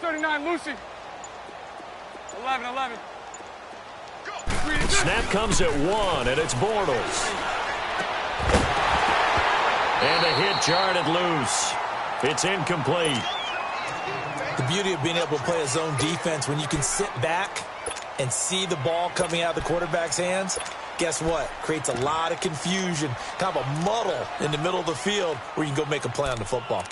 39, Lucy. 11, 11. Snap comes at 1, and it's Bortles. And a hit jarred it loose. It's incomplete. The beauty of being able to play a zone defense when you can sit back and see the ball coming out of the quarterback's hands, guess what? Creates a lot of confusion, kind of a muddle in the middle of the field where you can go make a play on the football.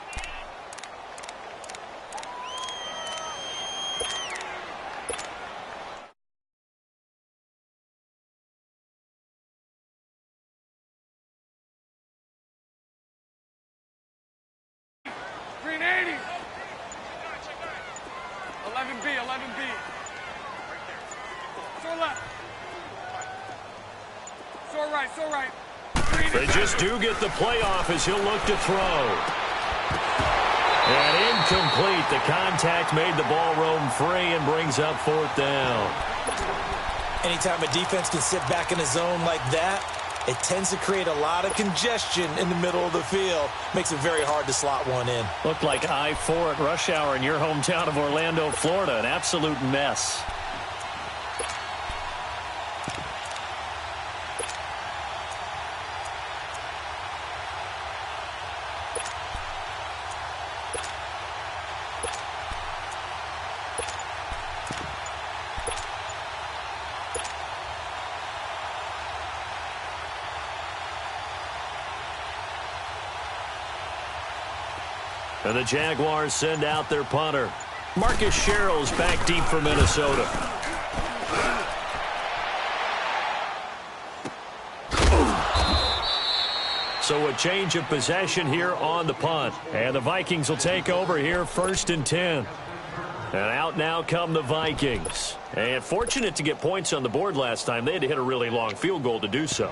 They just do get the playoff as he'll look to throw. And incomplete. The contact made the ball roam free and brings up 4th down. Anytime a defense can sit back in a zone like that, it tends to create a lot of congestion in the middle of the field. Makes it very hard to slot one in. Looked like I-4 at rush hour in your hometown of Orlando, Florida. An absolute mess. And the Jaguars send out their punter. Marcus Sherrill's back deep for Minnesota. So a change of possession here on the punt. And the Vikings will take over here 1st and 10. And out now come the Vikings. And fortunate to get points on the board last time. They had to hit a really long field goal to do so.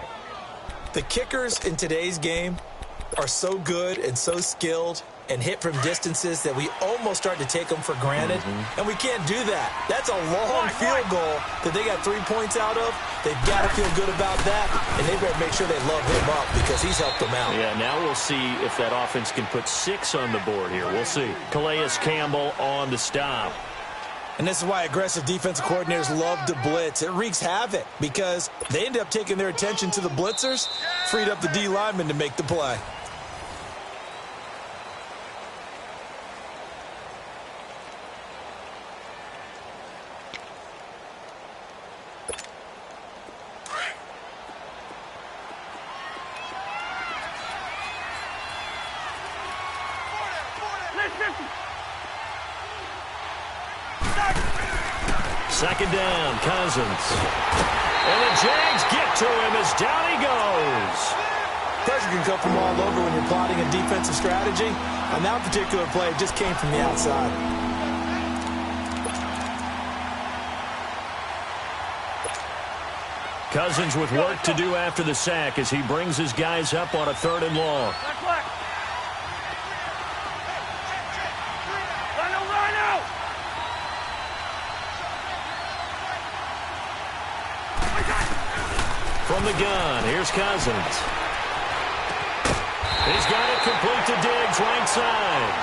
The kickers in today's game are so good and so skilled and hit from distances that we almost start to take them for granted. And we can't do that. That's a long field goal that they got 3 points out of. They've got to feel good about that, and they better make sure they love him up because he's helped them out. Yeah, now we'll see if that offense can put 6 on the board here. We'll see. Calais Campbell on the stop. And this is why aggressive defensive coordinators love to blitz. It wreaks havoc because they end up taking their attention to the blitzers, freed up the D lineman to make the play. Second down, Cousins. And the Jags get to him as down he goes. Pressure can come from all over when you're plotting a defensive strategy. On that particular play, it just came from the outside. Cousins with work to do after the sack as he brings his guys up on a 3rd and long. From the gun, here's Cousins. He's got it complete to Diggs, right side.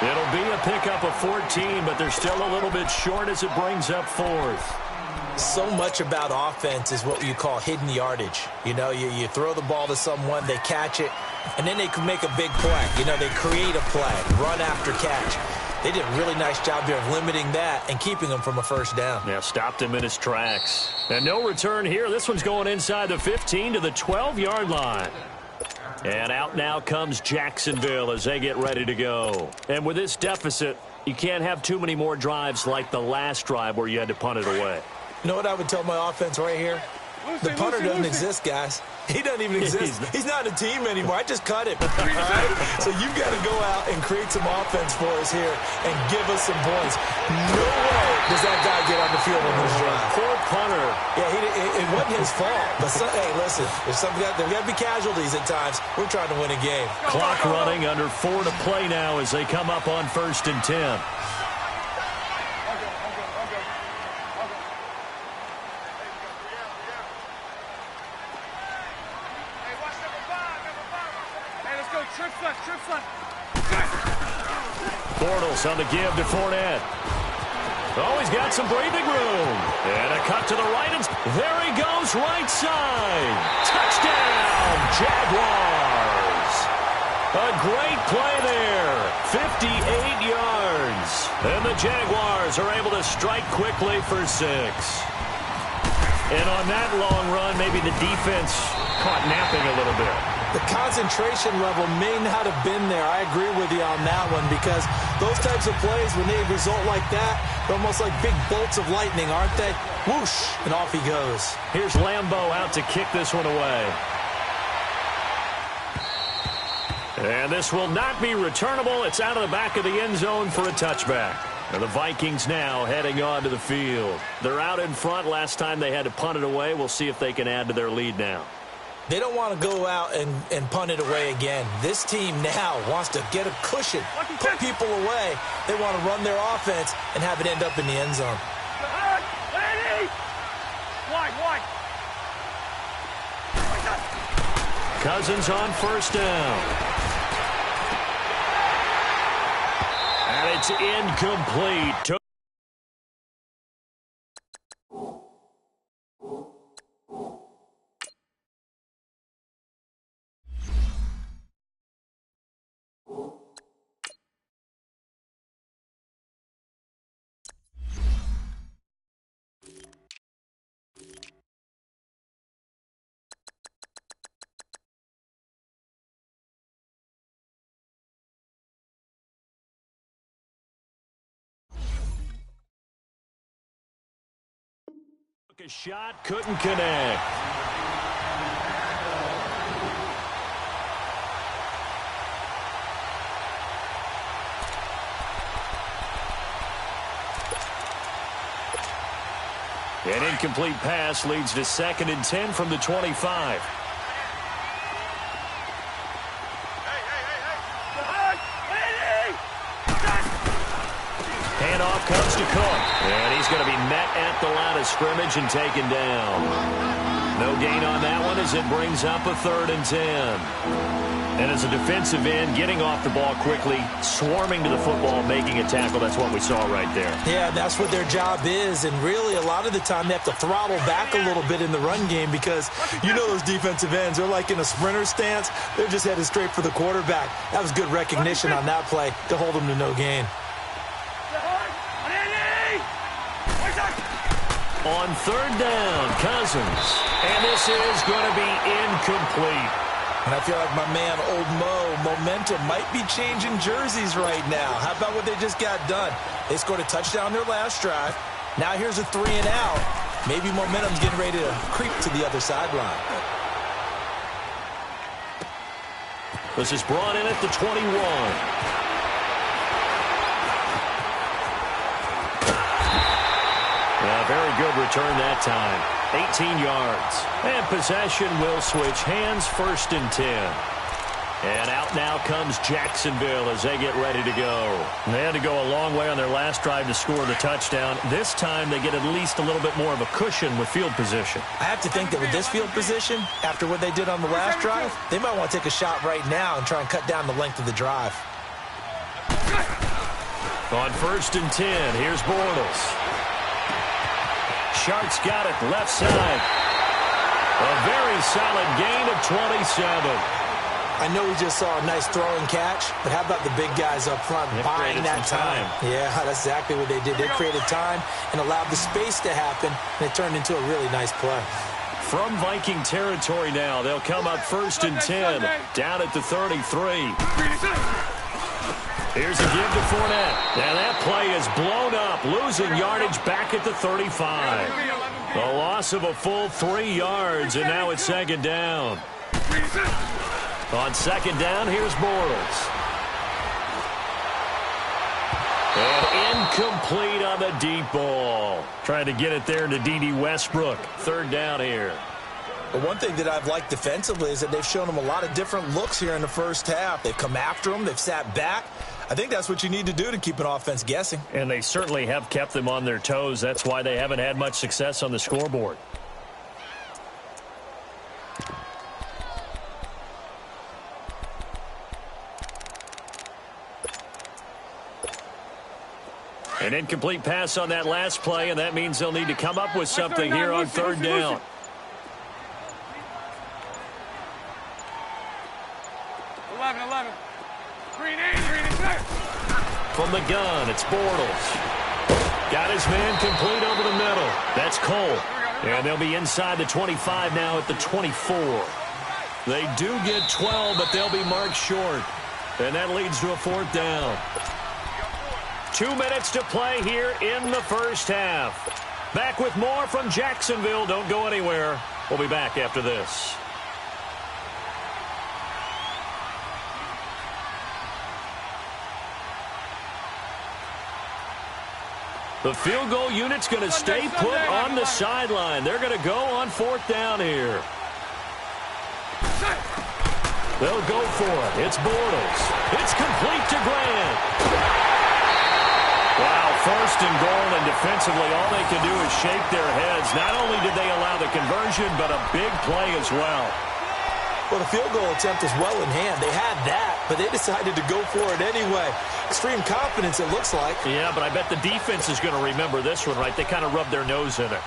It'll be a pickup of 14, but they're still a little bit short as it brings up 4th. So much about offense is what you call hidden yardage. You know, you throw the ball to someone, they catch it, and then they can make a big play. You know, they create a play, run after catch. They did a really nice job here of limiting that and keeping him from a 1st down. Yeah, stopped him in his tracks. And no return here. This one's going inside the 15 to the 12-yard line. And out now comes Jacksonville as they get ready to go. And with this deficit, you can't have too many more drives like the last drive where you had to punt it away. You know what I would tell my offense right here? The punter doesn't exist, guys. He doesn't even exist. He's not a team anymore. I just cut him. All right? So you've got to go out and create some offense for us here and give us some points. No way does that guy get on the field on this drive. Poor punter. Yeah, it wasn't his fault. But, hey, listen, there's got to be casualties at times. We're trying to win a game. Clock running, under 4 to play now as they come up on 1st and 10. Bortles on the give to Fournette. Oh, he's got some breathing room. And a cut to the right. And there he goes, right side. Touchdown, Jaguars. A great play there. 58 yards. And the Jaguars are able to strike quickly for 6. And on that long run, maybe the defense caught napping a little bit. The concentration level may not have been there. I agree with you on that one because those types of plays, when they result like that, they're almost like big bolts of lightning, aren't they? Whoosh, and off he goes. Here's Leemo out to kick this one away. And this will not be returnable. It's out of the back of the end zone for a touchback. And the Vikings now heading onto the field. They're out in front. Last time they had to punt it away. We'll see if they can add to their lead now. They don't want to go out and punt it away again. This team now wants to get a cushion, put people away. They want to run their offense and have it end up in the end zone. Cousins on first down. And it's incomplete. A shot, couldn't connect. An incomplete pass leads to 2nd and 10 from the 25. Handoff comes to Cook. And he's going to be met at the line of scrimmage and taken down. No gain on that one as it brings up a 3rd and 10. And as a defensive end, getting off the ball quickly, swarming to the football, making a tackle. That's what we saw right there. Yeah, that's what their job is. And really, a lot of the time, they have to throttle back a little bit in the run game because you know those defensive ends, they're like in a sprinter stance. They're just headed straight for the quarterback. That was good recognition on that play to hold them to no gain. On 3rd down, Cousins. And this is going to be incomplete. And I feel like my man, Old Mo, momentum might be changing jerseys right now. How about what they just got done? They scored a touchdown their last drive. Now here's a 3 and out. Maybe momentum's getting ready to creep to the other sideline. This is brought in at the 21. Very good return that time. 18 yards. And possession will switch hands, 1st and 10. And out now comes Jacksonville as they get ready to go. They had to go a long way on their last drive to score the touchdown. This time they get at least a little bit more of a cushion with field position. I have to think that with this field position, after what they did on the last drive, they might want to take a shot right now and try and cut down the length of the drive. On 1st and 10, here's Bortles. Sharks got it, left side. A very solid gain of 27. I know we just saw a nice throwing catch, but how about the big guys up front buying that time? Yeah, that's exactly what they did. They created time and allowed the space to happen, and it turned into a really nice play. From Viking territory now, they'll come up 1st and 10, down at the 33. Here's a give to Fournette. Now that play is blown up, losing yardage back at the 35. A loss of a full 3 yards, and now it's 2nd down. On 2nd down, here's Bortles. And incomplete on the deep ball. Trying to get it there to D.D. Westbrook. 3rd down here. But one thing that I've liked defensively is that they've shown them a lot of different looks here in the first half. They've come after them. They've sat back. I think that's what you need to do to keep an offense guessing. And they certainly have kept them on their toes. That's why they haven't had much success on the scoreboard. An incomplete pass on that last play, and that means they'll need to come up with something here on third down. From the gun, it's Bortles. Got his man complete over the middle. That's Cole. And they'll be inside the 25 now at the 24. They do get 12, but they'll be marked short. And that leads to a fourth down. 2 minutes to play here in the first half. Back with more from Jacksonville. Don't go anywhere. We'll be back after this. The field goal unit's going to stay put on the sideline. They're going to go on fourth down here. They'll go for it. It's Bortles. It's complete to Grant. Wow, first and goal, and defensively all they can do is shake their heads. Not only did they allow the conversion, but a big play as well. Well, the field goal attempt was well in hand. They had that, but they decided to go for it anyway. Extreme confidence, it looks like. Yeah, but I bet the defense is going to remember this one, right? They kind of rubbed their nose in it.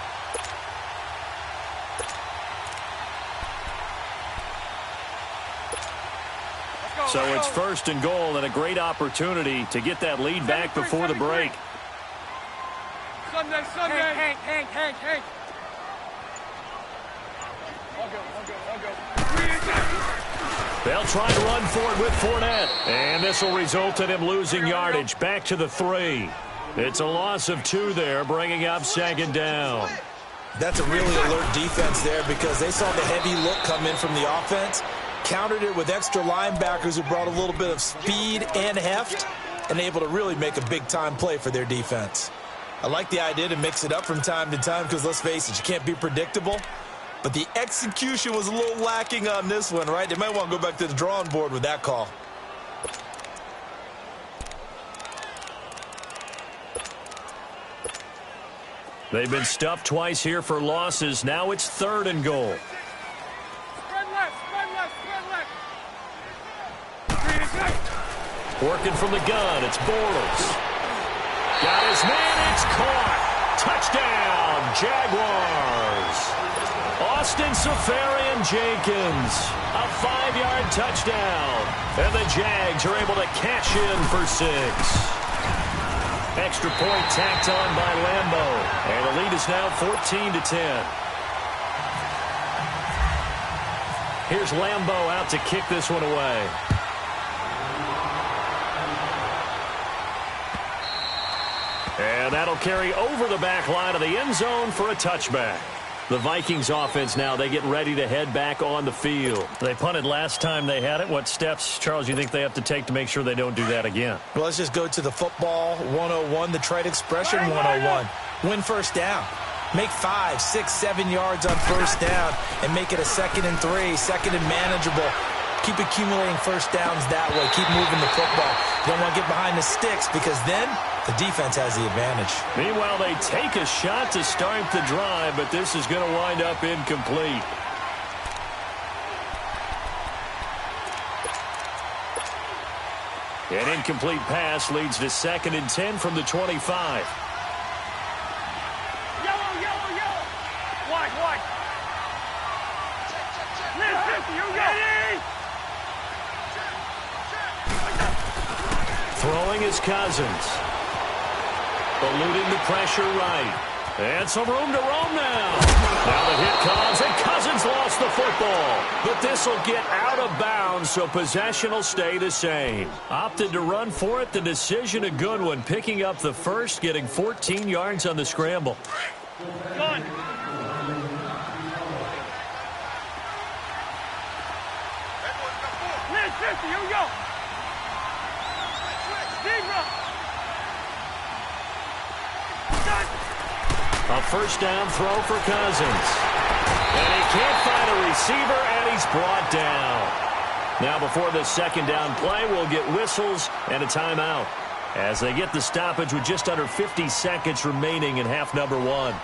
So it's first and goal, and a great opportunity to get that lead back before the break. Sunday. Hank. I'll go. They'll try to run for it with Fournette. And this will result in him losing yardage back to the 3. It's a loss of 2 there, bringing up second down. That's a really alert defense there because they saw the heavy look come in from the offense, countered it with extra linebackers who brought a little bit of speed and heft, and able to really make a big-time play for their defense. I like the idea to mix it up from time to time because, let's face it, you can't be predictable. But the execution was a little lacking on this one, right? They might want to go back to the drawing board with that call. They've been stuffed twice here for losses. Now it's third and goal. Spread left. Working from the gun, it's Bortles. Got his man, it's caught. Touchdown, Jaguars. Austin Safarian-Jenkins, a 5-yard touchdown. And the Jags are able to cash in for 6. Extra point tacked on by Leemo. And the lead is now 14-10. Here's Leemo out to kick this one away. And that'll carry over the back line of the end zone for a touchback. The Vikings offense now, they get ready to head back on the field. They punted last time they had it. What steps, Charles, you think they have to take to make sure they don't do that again? Well, let's just go to the football 101, the trade expression 101. Win first down. Make 5, 6, 7 yards on first down and make it a 2nd and 3, 2nd and manageable. Keep accumulating first downs that way. Keep moving the football. You don't want to get behind the sticks because then the defense has the advantage. Meanwhile, they take a shot to start the drive, but this is going to wind up incomplete. An incomplete pass leads to 2nd and 10 from the 25. Yellow. Wide. You ready? Throwing is Cousins. Eluding the pressure right. And some room to roam now. Now the hit comes, and Cousins lost the football. But this will get out of bounds, so possession will stay the same. Opted to run for it. The decision a good one. Picking up the first, getting 14 yards on the scramble. Gun. Mid 50, here we go. A first down throw for Cousins. And he can't find a receiver, and he's brought down. Now before the second down play, we'll get whistles and a timeout as they get the stoppage with just under 50 seconds remaining in half number 1.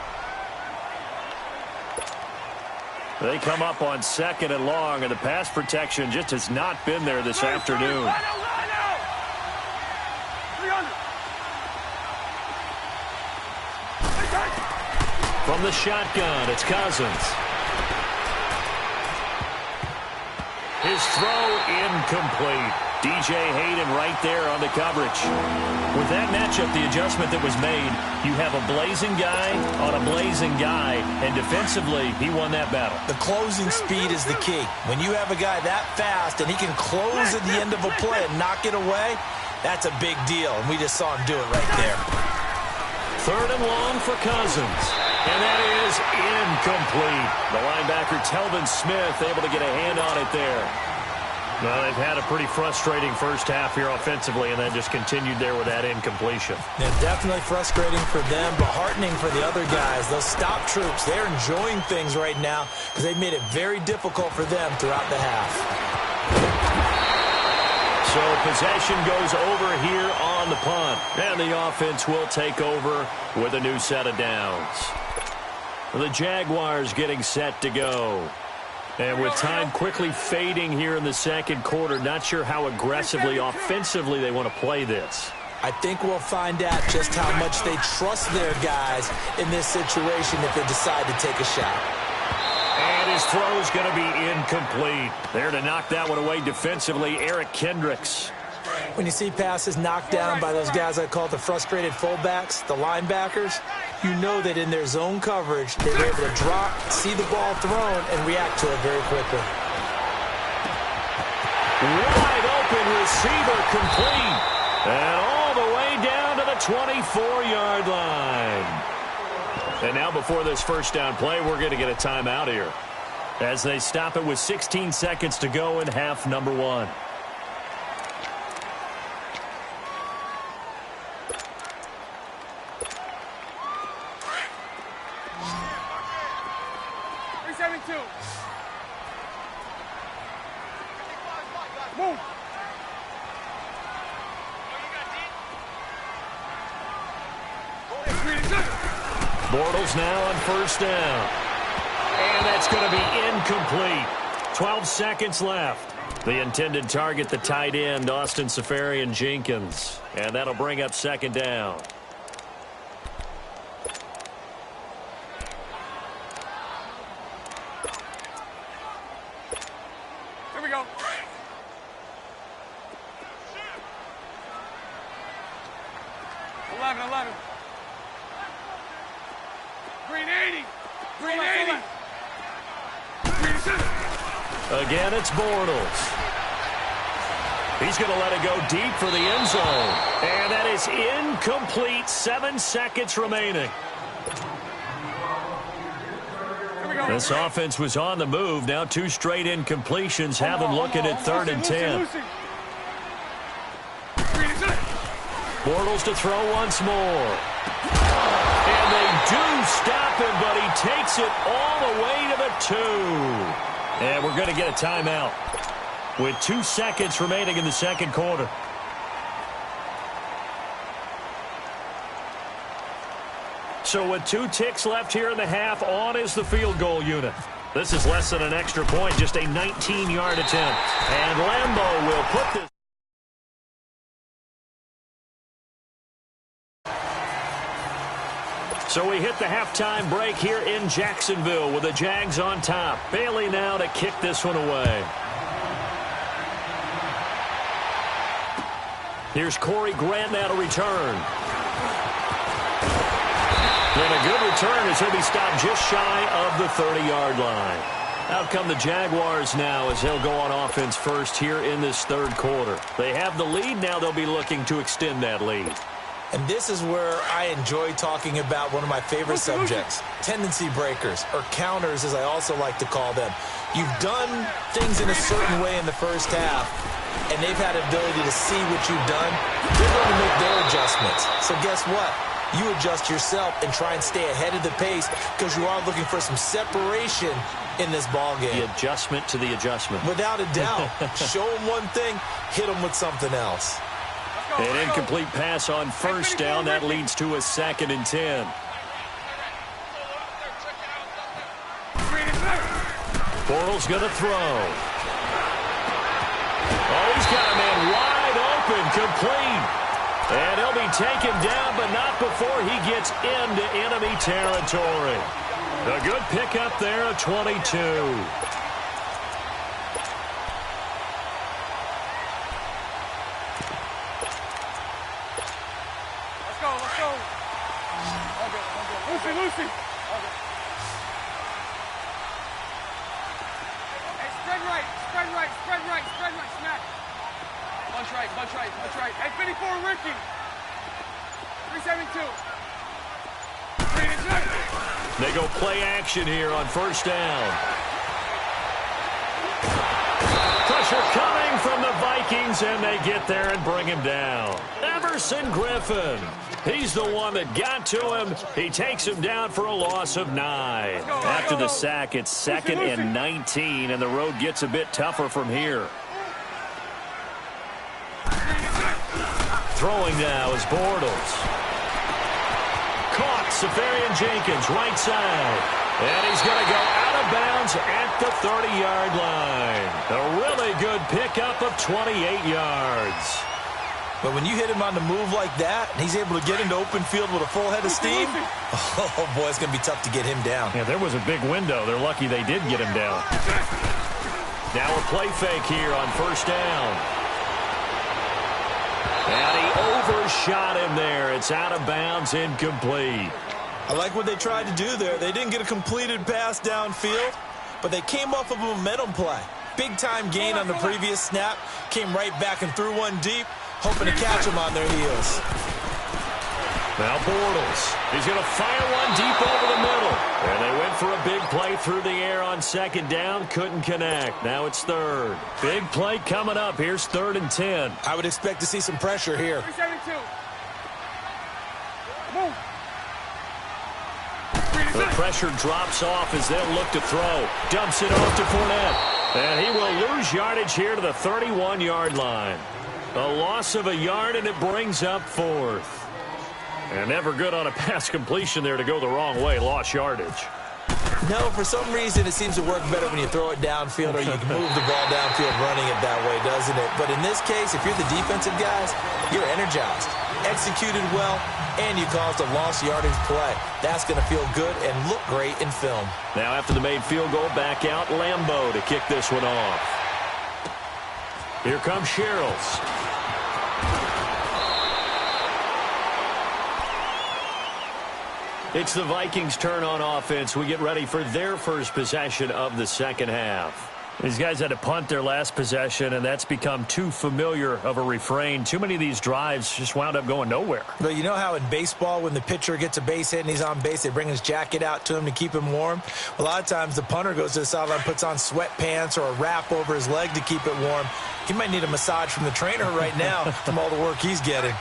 They come up on 2nd and long, and the pass protection just has not been there this afternoon. From the shotgun, it's Cousins. His throw incomplete. DJ Hayden right there on the coverage. With that matchup, the adjustment that was made, you have a blazing guy on a blazing guy, and defensively, he won that battle. The closing speed is the key. When you have a guy that fast and he can close at the end of a play and knock it away, that's a big deal, and we just saw him do it right there. 3rd and long for Cousins. And that is incomplete. The linebacker, Telvin Smith, able to get a hand on it there. Well, they've had a pretty frustrating first half here offensively, and then just continued there with that incompletion. Yeah, definitely frustrating for them, but heartening for the other guys. Those stop troops, they're enjoying things right now because they've made it very difficult for them throughout the half. So possession goes over here on the punt, and the offense will take over with a new set of downs. The Jaguars getting set to go. And with time quickly fading here in the second quarter, not sure how aggressively, offensively they want to play this. I think we'll find out just how much they trust their guys in this situation if they decide to take a shot. And his throw is going to be incomplete. There to knock that one away defensively, Eric Kendricks. When you see passes knocked down by those guys I call the frustrated fullbacks, the linebackers, you know that in their zone coverage, they're able to drop, see the ball thrown, and react to it very quickly. Wide open receiver complete. And all the way down to the 24-yard line. And now before this first down play, we're going to get a timeout here as they stop it with 16 seconds to go in half number 1. Move. Bortles now on first down. And that's going to be incomplete. 12 seconds left. The intended target, the tight end, Austin Seferian-Jenkins. And that'll bring up second down. Here we go. Eleven. Green 80. Green 80. Green 60. Again, it's Bortles. He's going to let it go deep for the end zone. And that is incomplete. 7 seconds remaining. This offense was on the move. Now 2 straight incompletions have them looking at 3rd and 10. Bortles to throw once more. And they do stop him, but he takes it all the way to the 2. And we're going to get a timeout with 2 seconds remaining in the second quarter. So with 2 ticks left here in the half, on is the field goal unit. This is less than an extra point, just a 19-yard attempt. And Leemo will put this. So we hit the halftime break here in Jacksonville with the Jags on top. Bailey now to kick this one away. Here's Corey Grant now to return. And a good return as he'll be stopped just shy of the 30-yard line. Out come the Jaguars now as they'll go on offense first here in this third quarter. They have the lead. Now they'll be looking to extend that lead. And this is where I enjoy talking about one of my favorite subjects, tendency breakers, or counters as I also like to call them. You've done things in a certain way in the first half, and they've had an ability to see what you've done. They're going to make their adjustments. So guess what? You adjust yourself and try and stay ahead of the pace because you are looking for some separation in this ball game. The adjustment to the adjustment. Without a doubt. Show them one thing, hit them with something else. An incomplete pass on first down. That leads to a 2nd and 10. Bortles going to throw. Oh, he's got a man wide open, complete. And he'll be taken down, but not before he gets into enemy territory. A good pickup there, a 22. Let's go, let's go. Okay. Lucy. Okay. Hey, spread right. Smack. Bunch right. Hey, 54, Ricky. 372. They go play action here on first down. Pressure coming from the Vikings, and they get there and bring him down. Everson Griffin. He's the one that got to him. He takes him down for a loss of 9. After the sack, it's 2nd and 19, and the road gets a bit tougher from here. Throwing now is Bortles. Caught, Safarian Jenkins, right side. And he's going to go out of bounds at the 30-yard line. A really good pickup of 28 yards. But when you hit him on the move like that, and he's able to get into open field with a full head of steam, oh, boy, it's going to be tough to get him down. Yeah, there was a big window. They're lucky they did get him down. Now a play fake here on first down. And he overshot him there. It's out of bounds, incomplete. I like what they tried to do there. They didn't get a completed pass downfield, but they came off of a momentum play. Big-time gain on the previous snap. Came right back and threw one deep, hoping to catch them on their heels. Now Bortles. He's going to fire one deep over the middle. And they went for a big play through the air on second down. Couldn't connect. Now it's third. Big play coming up. Here's 3rd and 10. I would expect to see some pressure here. 372. Move. The pressure drops off as they'll look to throw. Dumps it off to Fournette. And he will lose yardage here to the 31-yard line. A loss of a yard, and it brings up 4th. And never good on a pass completion there to go the wrong way. Lost yardage. No, for some reason, it seems to work better when you throw it downfield or you can move the ball downfield running it that way, doesn't it? But in this case, if you're the defensive guys, you're energized, executed well, and you caused a lost yardage play. That's going to feel good and look great in film. Now after the made field goal, back out Lambeau to kick this one off. Here comes Sherrills. It's the Vikings' turn on offense. We get ready for their first possession of the second half. These guys had to punt their last possession, and that's become too familiar of a refrain. Too many of these drives just wound up going nowhere. But you know how in baseball, when the pitcher gets a base hit and he's on base, they bring his jacket out to him to keep him warm? A lot of times the punter goes to the sideline, puts on sweatpants or a wrap over his leg to keep it warm. He might need a massage from the trainer right now from all the work he's getting.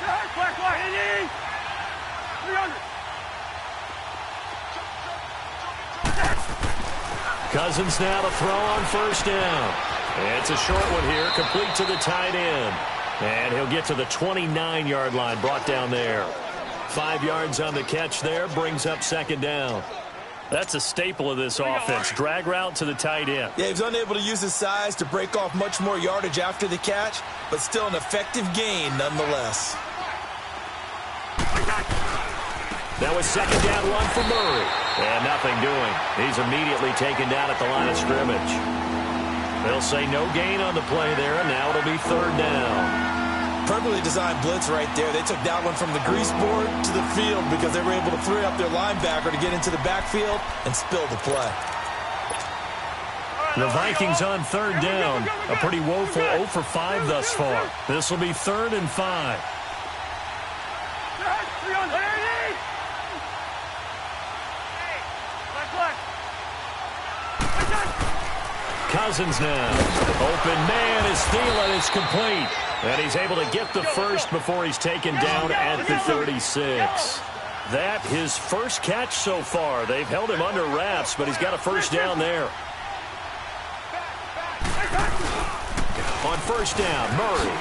Black, 300. Cousins now to throw on first down. It's a short one here, complete to the tight end. And he'll get to the 29-yard line, brought down there. 5 yards on the catch there, brings up second down. That's a staple of this offense, drag route to the tight end. Yeah, he was unable to use his size to break off much more yardage after the catch, but still an effective gain nonetheless. That was second down run for Murray. And nothing doing. He's immediately taken down at the line of scrimmage. They'll say no gain on the play there, and now it'll be third down. Perfectly designed blitz right there. They took that one from the grease board to the field because they were able to free up their linebacker to get into the backfield and spill the play. The Vikings on third down. A pretty woeful 0 for 5 thus far. This will be 3rd and 5. Cousins now. Open man is Thielen. It's complete. And he's able to get the first before he's taken down at the 36. That his first catch so far. They've held him under wraps, but he's got a first down there. On first down, Murray.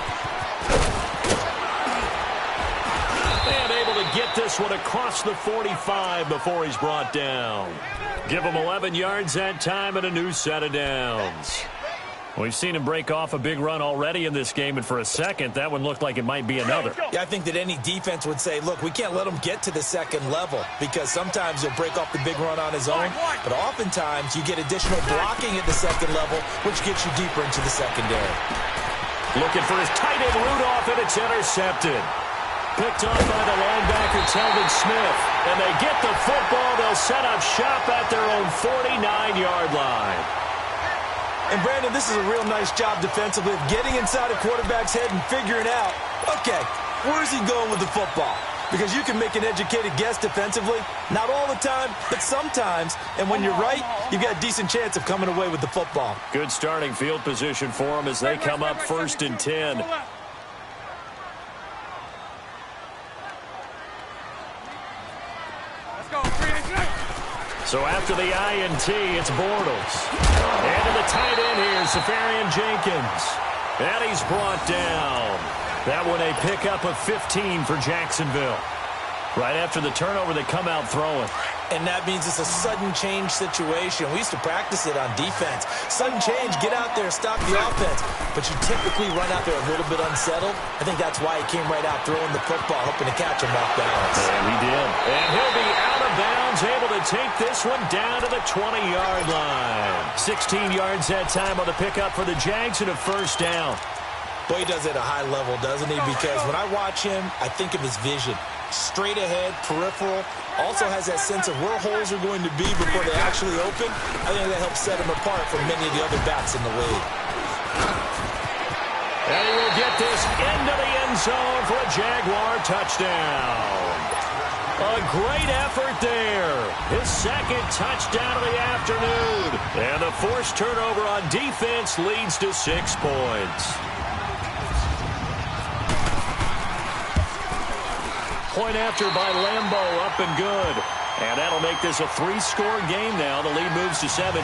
And able to get this one across the 45 before he's brought down. Give him 11 yards that time and a new set of downs. We've seen him break off a big run already in this game, and for a second, that one looked like it might be another. Yeah, I think that any defense would say, look, we can't let him get to the second level because sometimes he'll break off the big run on his own, but oftentimes you get additional blocking at the second level, which gets you deeper into the secondary. Looking for his tight end Rudolph, and it's intercepted. Picked off by the linebacker, Telvin Smith. And they get the football. They'll set up shop at their own 49-yard line. And, Brandon, this is a real nice job defensively of getting inside a quarterback's head and figuring out, okay, where's he going with the football? Because you can make an educated guess defensively. Not all the time, but sometimes. And when you're right, you've got a decent chance of coming away with the football. Good starting field position for them as they come up 1st and 10. So after the INT, it's Bortles. And to the tight end here, Safarian Jenkins. And he's brought down. That one a pickup of 15 for Jacksonville. Right after the turnover, they come out throwing. And that means it's a sudden change situation. We used to practice it on defense. Sudden change, get out there, stop the offense. But you typically run out there a little bit unsettled. I think that's why he came right out throwing the football, hoping to catch him off balance. And he did. And he'll be out of bounds, able to take this one down to the 20-yard line. 16 yards that time on the pickup for the Jags and a first down. Boy, he does it at a high level, doesn't he? Because when I watch him, I think of his vision. Straight ahead, peripheral, also has that sense of where holes are going to be before they actually open. I think that helps set him apart from many of the other backs in the league. And he will get this into the end zone for a Jaguar touchdown. A great effort there. His second touchdown of the afternoon. And the forced turnover on defense leads to 6 points. Point after by Leemo, up and good. And that'll make this a 3-score game now. The lead moves to 17.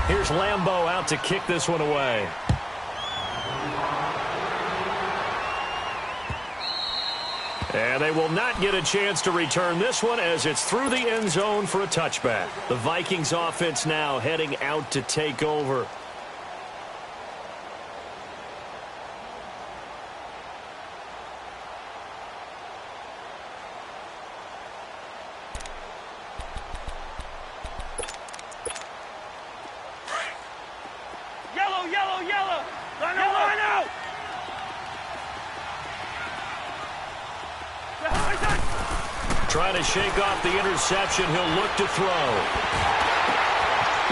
Here's Leemo out to kick this one away. And they will not get a chance to return this one as it's through the end zone for a touchback. The Vikings offense now heading out to take over. Trying to shake off the interception. He'll look to throw.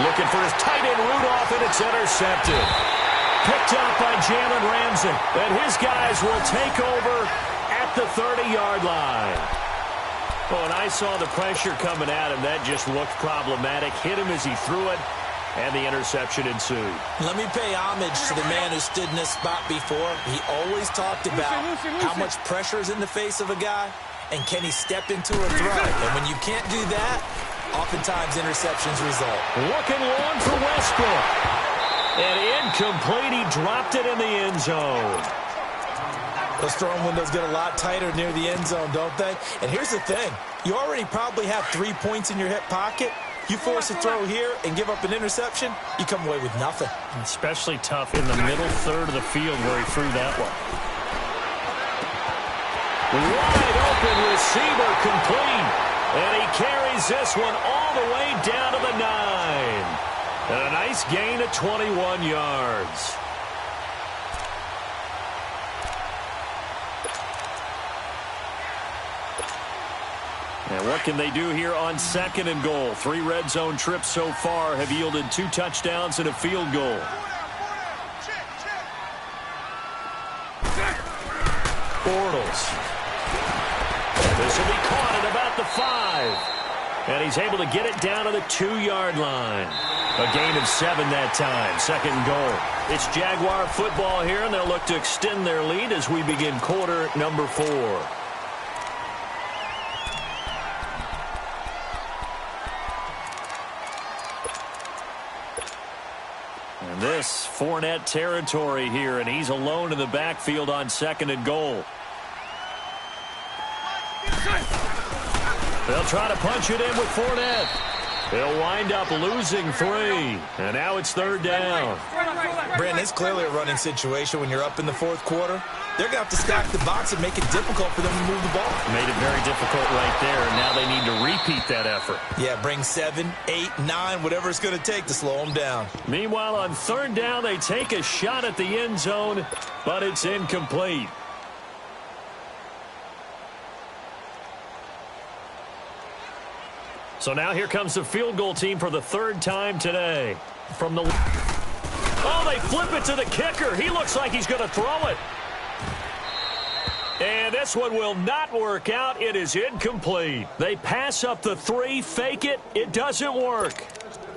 Looking for his tight end Rudolph, and it's intercepted. Picked up by Jalen Ramsey. And his guys will take over at the 30-yard line. Oh, and I saw the pressure coming at him. That just looked problematic. Hit him as he threw it, and the interception ensued. Let me pay homage to the man who stood in this spot before. He always talked about how much pressure is in the face of a guy. And can he step into a throw? And when you can't do that, oftentimes interceptions result. Looking long for Westbrook. And incomplete. He dropped it in the end zone. Those throwing windows get a lot tighter near the end zone, don't they? And here's the thing. You already probably have 3 points in your hip pocket. You force a throw here and give up an interception, you come away with nothing. Especially tough in the middle third of the field where he threw that one. Wide open receiver complete. And he carries this one all the way down to the 9. And a nice gain of 21 yards. And what can they do here on 2nd and goal? 3 red zone trips so far have yielded 2 touchdowns and a field goal. Bortles. This will be caught at about the 5. And he's able to get it down to the 2-yard line. A gain of 7 that time. 2nd and goal. It's Jaguar football here, and they'll look to extend their lead as we begin quarter number 4. And this Fournette territory here, and he's alone in the backfield on 2nd and goal. They'll try to punch it in with Fournette. They'll wind up losing 3. And now it's 3rd down. Brandon, it's clearly a running situation when you're up in the 4th quarter. They're going to have to stack the box and make it difficult for them to move the ball. Made it very difficult right there, and now they need to repeat that effort. Yeah, bring 7, 8, 9, whatever it's going to take to slow them down. Meanwhile, on 3rd down, they take a shot at the end zone, but it's incomplete. So now here comes the field goal team for the 3rd time today. From the... Oh, they flip it to the kicker. He looks like he's going to throw it. And this one will not work out. It is incomplete. They pass up the 3, fake it. It doesn't work.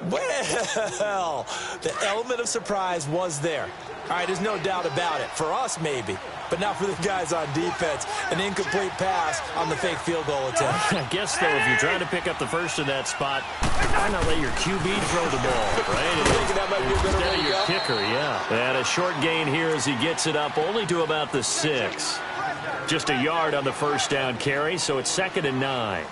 Well, the element of surprise was there. All right, there's no doubt about it. For us, maybe. But not for the guys on defense. An incomplete pass on the fake field goal attempt. I guess, though, if you're trying to pick up the first in that spot, why not let your QB throw the ball, right? That might be a better way to Your go. kicker, yeah. And a short gain here as he gets it up only to about the 6. Just a yard on the 1st down carry, so it's 2nd and 9.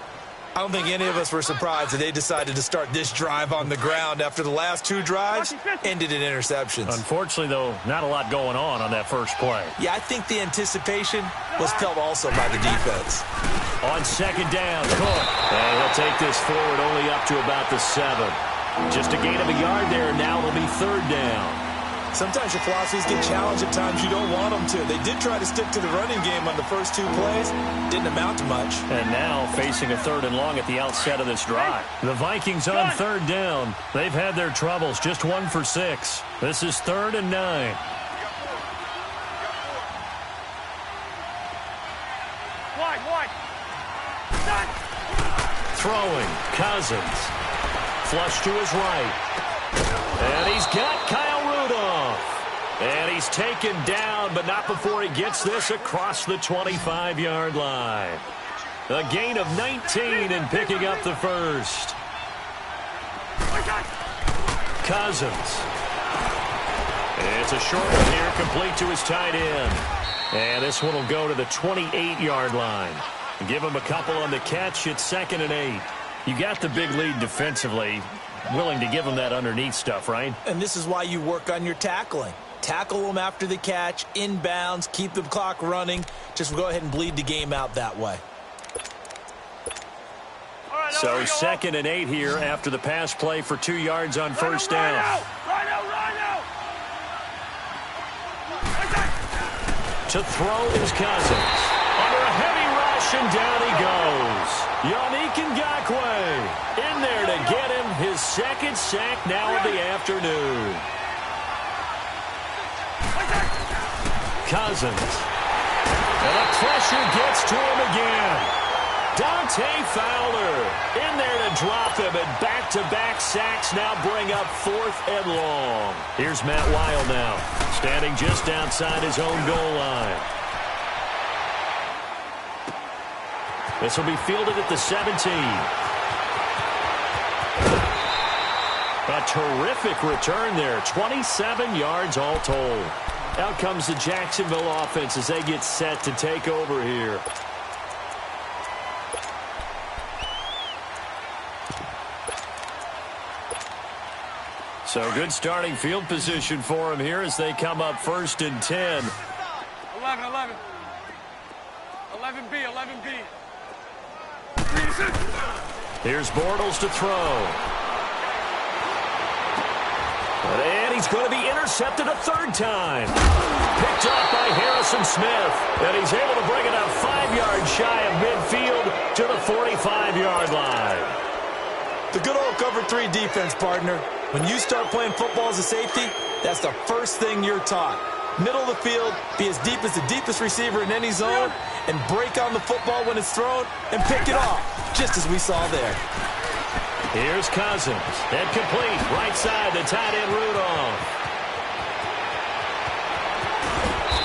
I don't think any of us were surprised that they decided to start this drive on the ground after the last 2 drives ended in interceptions. Unfortunately, though, not a lot going on that first play. Yeah, I think the anticipation was felt also by the defense. On 2nd down, Cook. And he'll take this forward only up to about the 7. Just a gain of a yard there, and now it'll be 3rd down. Sometimes your philosophies get challenged at times you don't want them to. They did try to stick to the running game on the first 2 plays. Didn't amount to much. And now facing a 3rd and long at the outset of this drive. The Vikings on 3rd down. They've had their troubles. Just 1 for 6. This is 3rd and 9. Wide. Throwing. Cousins. Flush to his right. And he's got Kyle Rudolph. And he's taken down, but not before he gets this across the 25-yard line. A gain of 19 and picking up the first. Cousins. It's a short one here, complete to his tight end. And this one will go to the 28-yard line. Give him a couple on the catch. It's 2nd and 8. You got the big lead defensively. Willing to give him that underneath stuff, right? And this is why you work on your tackling. Tackle them after the catch, inbounds, keep the clock running. Just go ahead and bleed the game out that way. So 2nd and 8 here after the pass play for 2 yards on 1st down. Rhino. To throw is Cousins. Under a heavy rush, and down he goes. Yannick Ngakoue in there to get him his 2nd sack now of the afternoon. Cousins. And the pressure gets to him again. Dante Fowler in there to drop him, and back-to-back sacks now bring up 4th and long. Here's Matt Weil now, standing just outside his own goal line. This will be fielded at the 17. A terrific return there, 27 yards all told. Out comes the Jacksonville offense as they get set to take over here. So good starting field position for him here as they come up 1st and 10. 11. 11B. Here's Bortles to throw. And he's going to be intercepted a 3rd time. Picked off by Harrison Smith. And he's able to bring it up 5 yards shy of midfield to the 45-yard line. The good old cover 3 defense, partner. When you start playing football as a safety, that's the first thing you're taught. Middle of the field, be as deep as the deepest receiver in any zone, and break on the football when it's thrown and pick it off, just as we saw there. Here's Cousins. And complete. Right side to tight end Rudolph.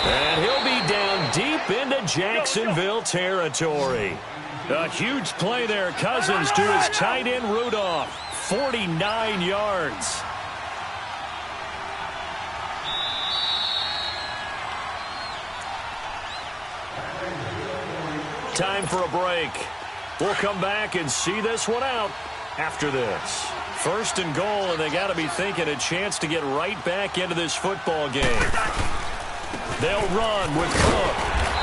And he'll be down deep into Jacksonville territory. A huge play there. Cousins to his tight end Rudolph. 49 yards. Time for a break. We'll come back and see this one out. after this. First and goal, and they got to be thinking a chance to get right back into this football game. They'll run with Cook.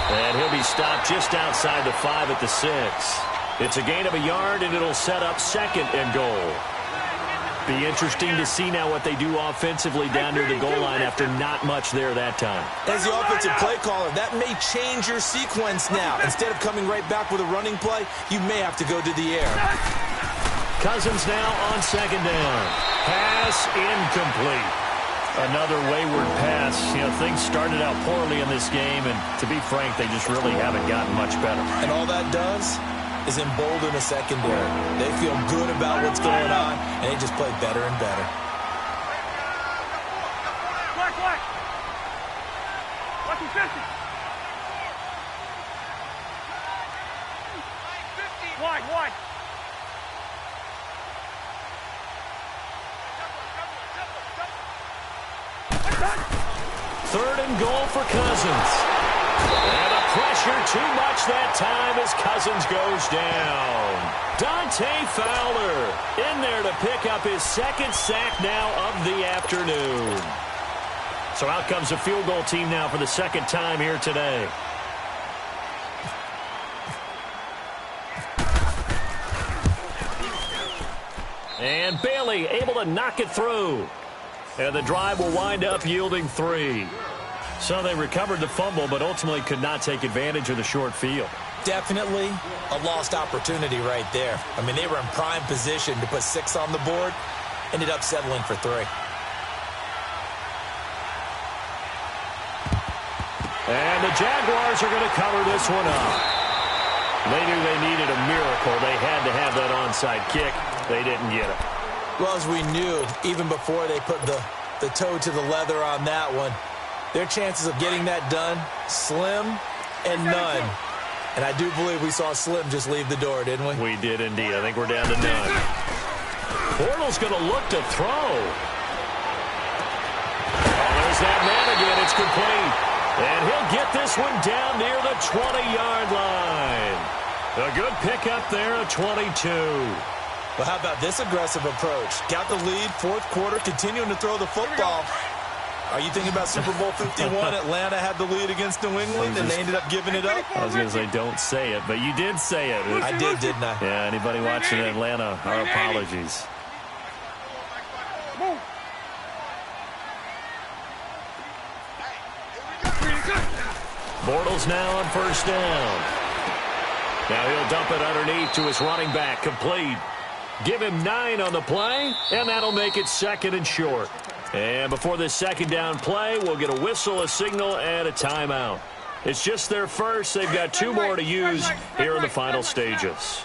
And he'll be stopped just outside the 5 at the 6. It's a gain of a yard, and it'll set up second and goal. Be interesting to see now what they do offensively down near the goal line after not much there that time. As the offensive play caller, that may change your sequence now. Instead of coming right back with a running play, you may have to go to the air. Cousins now on second down. Pass incomplete. Another wayward pass. You know, things started out poorly in this game, and to be frank, they just really haven't gotten much better. And all that does is embolden a secondary. They feel good about what's going on, and they just play better and better. Black. Lucky 50. Wide. Third and goal for Cousins. And the pressure too much that time as Cousins goes down. Dante Fowler in there to pick up his second sack now of the afternoon. So out comes a field goal team now for the second time here today. And Bailey able to knock it through. And the drive will wind up yielding 3. So they recovered the fumble, but ultimately could not take advantage of the short field. Definitely a lost opportunity right there. I mean, they were in prime position to put 6 on the board. Ended up settling for 3. And the Jaguars are going to cover this one up. They knew they needed a miracle. They had to have that onside kick. They didn't get it. Well, as we knew, even before they put the toe to the leather on that one, their chances of getting that done, slim and none. And I do believe we saw Slim just leave the door, didn't we? We did indeed. I think we're down to none. Bortles going to look to throw. Oh, there's that man again. It's complete. And he'll get this one down near the 20-yard line. A good pickup there at 22. Well, how about this aggressive approach? Got the lead, fourth quarter, continuing to throw the football. Are you thinking about Super Bowl 51? Atlanta had the lead against New England, and they ended up giving it up? I was going to say, don't say it, but you did say it. I did, didn't I? Yeah, anybody watching Atlanta, our apologies. Bortles now on first down. Now he'll dump it underneath to his running back, complete. Give him 9 on the play, and that'll make it second and short. And before this second down play, we'll get a whistle, a signal, and a timeout. It's just their first. They've got 2 more to use here in the final stages.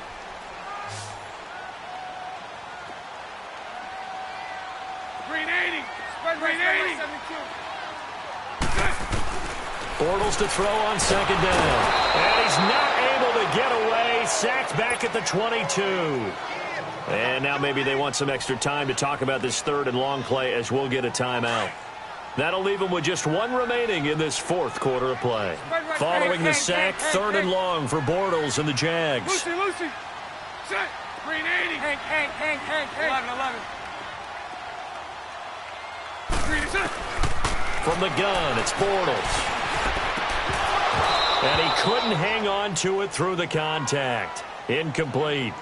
Bortles to throw on second down. And he's not able to get away. Sacked back at the 22. And now maybe they want some extra time to talk about this third and long play as we'll get a timeout. That'll leave them with just 1 remaining in this fourth quarter of play. Following the sack, third and long for Bortles and the Jags. Lucy. Set. 380. Hank. 11. From the gun, it's Bortles. And he couldn't hang on to it through the contact. Incomplete.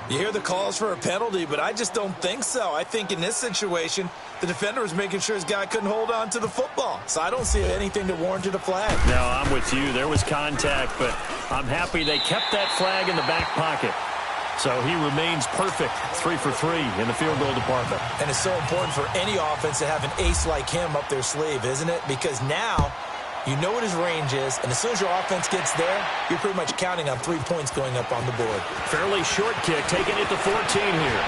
You hear the calls for a penalty, but I just don't think so. I think in this situation, the defender was making sure his guy couldn't hold on to the football. So I don't see anything that warranted a flag. No, I'm with you. There was contact, but I'm happy they kept that flag in the back pocket. So he remains perfect, 3 for 3 in the field goal department. And it's so important for any offense to have an ace like him up their sleeve, isn't it? Because now you know what his range is, and as soon as your offense gets there, you're pretty much counting on 3 points going up on the board. Fairly short kick, taking it to 14 here.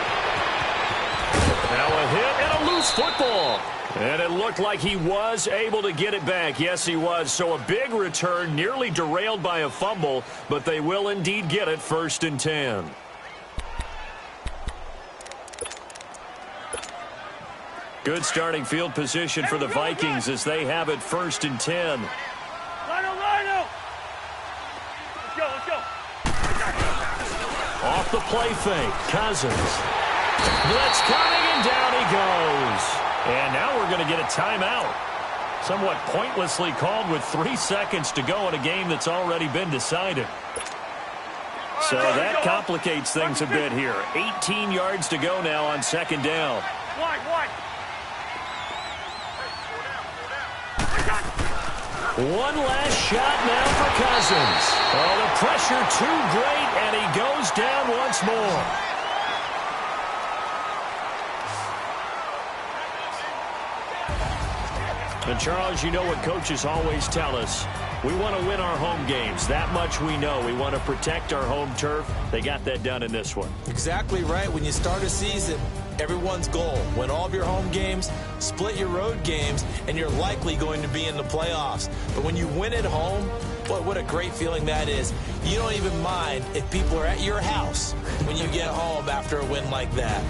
Now a hit and a loose football. And it looked like he was able to get it back. Yes, he was. So a big return, nearly derailed by a fumble, but they will indeed get it 1st and 10. Good starting field position for the Vikings as they have it 1st and 10. Rhino. Off the play fake. Cousins. Blitz coming, and down he goes. And now we're going to get a timeout. Somewhat pointlessly called with 3 seconds to go in a game that's already been decided. So that complicates things a bit here. 18 yards to go now on second down. Wide. One last shot now for Cousins. Oh, the pressure too great, and he goes down once more. And, Charles, you know what coaches always tell us. We want to win our home games. That much we know. We want to protect our home turf. They got that done in this one. Exactly right. When you start a season, everyone's goal: win all of your home games, split your road games, and you're likely going to be in the playoffs. But when you win at home, boy, what a great feeling that is. You don't even mind if people are at your house when you get home after a win like that.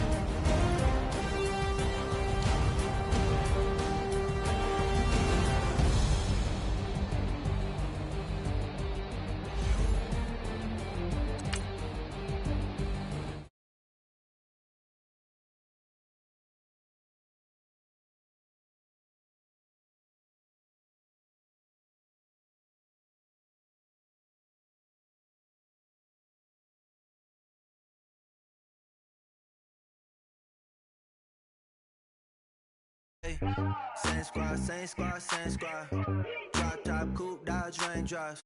Same squad, same squad, same squad. Drop top, coupe, Dodge, Raindrops.